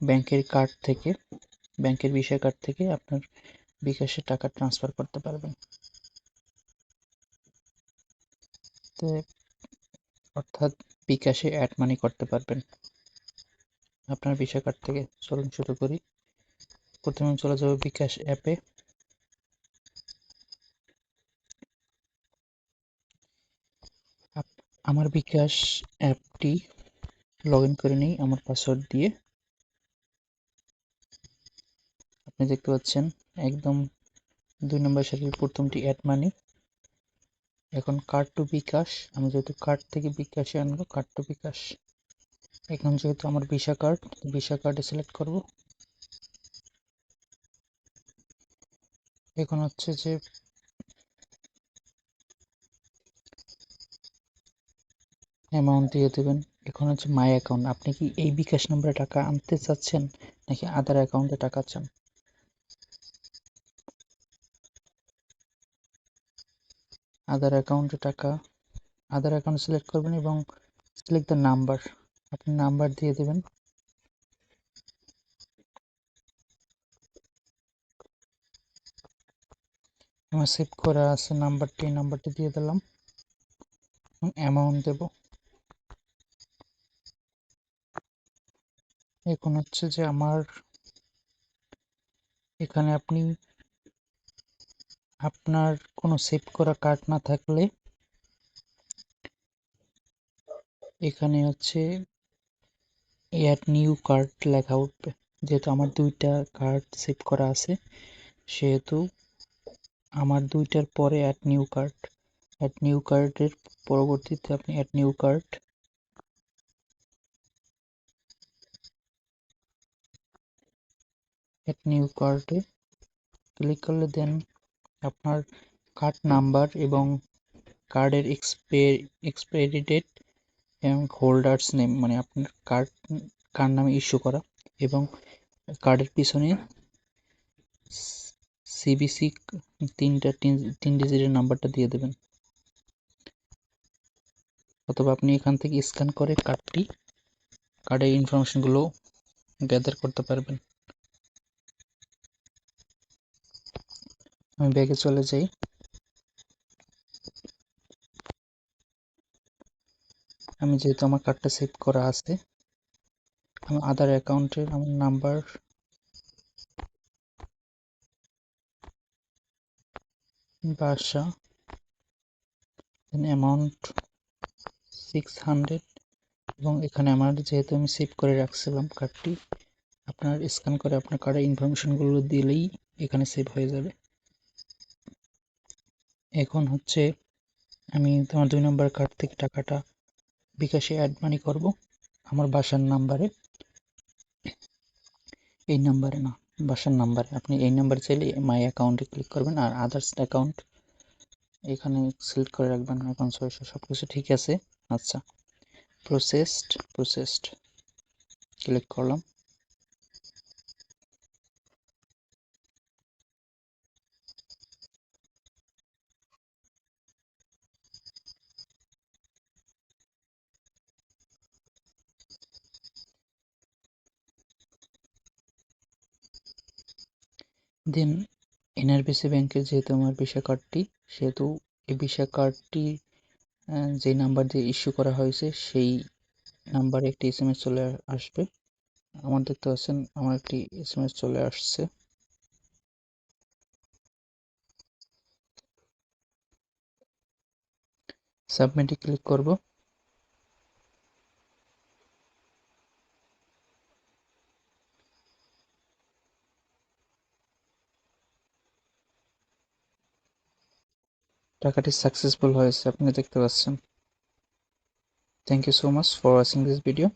ব্যাংকের কার্ড থেকে, ব্যাংকের ভিসা কার্ড থেকে আপনার বিকাশে টাকা ট্রান্সফার করতে পারবেন। তো অর্থাৎ বিকাশে অ্যাড মানি করতে পারবেন আপনার ভিসা কার্ড থেকে। চলুন শুরু করি। প্রথমে আমি চলে যাব বিকাশ অ্যাপে। আমার বিকাশ অ্যাপটি লগ ইন করে নিই আমার পাসওয়ার্ড দিয়ে। আপনি দেখতে পাচ্ছেন একদম 2 নম্বর সারির প্রথমটি অ্যাড মানি। এখন কার্ড টু বিকাশ, আমি যেহেতু কার্ড থেকে বিকাশে আনবো, কার্ড টু বিকাশ। এখন যেহেতু আমার ভিসা কার্ডে সিলেক্ট করব। এখন হচ্ছে যে অ্যামাউন্ট দিয়ে দেবেন। এখন হচ্ছে মাই অ্যাকাউন্ট, আপনি কি এই বিকাশ নম্বরে টাকা আনতে চাচ্ছেন নাকি আদার অ্যাকাউন্টে টাকা চান? আদার অ্যাকাউন্টে টাকা, আদার অ্যাকাউন্ট সিলেক্ট করবেন এবং সিলেক্ট দ্য নাম্বার, আপনি নাম্বার দিয়ে দেবেন। আমার সেভ করা আছে নাম্বারটি, নাম্বারটি দিয়ে দিলাম। অ্যামাউন্ট দেব। এখন হচ্ছে যে আমার এখানে আপনি আপনার কোনো সেভ করা কার্ড না থাকলে এখানে হচ্ছে অ্যাড নিউ কার্ড লেখা উঠবে। যেহেতু আমার 2টা কার্ড সেভ করা আছে, সেহেতু আমার 2টার পরে অ্যাড নিউ কার্ডের পরবর্তীতে আপনি add new card, add new কার্ডে ক্লিক করলে দেন আপনার কার্ড নাম্বার এবং কার্ডের এক্সপায়ারি ডেট এবং হোল্ডার্স নেম, মানে আপনার কার নামে ইস্যু করা, এবং কার্ডের পিছনে সিবিসি 3 ডিজিটের নাম্বারটা দিয়ে দেবেন। অথবা আপনি এখান থেকে স্ক্যান করে কার্ডের ইনফরমেশনগুলো গ্যাদার করতে পারবেন। আমি ব্যাগে চলে যাই। আমি যেহেতু আমার কার্ডটা সেভ করা আছে, আমি আদার অ্যাকাউন্টের আমার নাম্বার, বাসা, অ্যামাউন্ট 600, এবং এখানে আমার যেহেতু আমি সেভ করে রাখছিলাম কার্ডটি, আপনার স্ক্যান করে আপনার কার্ডের ইনফরমেশনগুলো দিলেই এখানে সেভ হয়ে যাবে। এখন হচ্ছে আমি তোমার 2 নম্বর কার্ড থেকে টাকাটা বিকাশে অ্যাড মানি করব আমার বাসার নাম্বারে। এই নাম্বারে না, বাসার নাম্বারে। আপনি এই নাম্বারে চাইলে মাই অ্যাকাউন্টে ক্লিক করবেন আর আদার্স অ্যাকাউন্ট এখানে সিলেক্ট করে রাখবেন। এখন সব কিছু ঠিক আছে। আচ্ছা, প্রসেসড ক্লিক করলাম। দেন এনআরবিসি ব্যাংকের যেহেতু আমার ভিসা কার্ডটি, সেহেতু এই ভিসা কার্ডটি যে নাম্বার দিয়ে ইস্যু করা হয়েছে সেই নাম্বারে একটি এসএমএস চলে আসবে। আমার দেখতে পাচ্ছেন আমার একটি এসএমএস চলে আসছে। সাবমিটে ক্লিক করব। টাকাটি সাকসেসফুল হয়েছে, আপনি দেখতে পাচ্ছেন। Thank you so much for watching this video.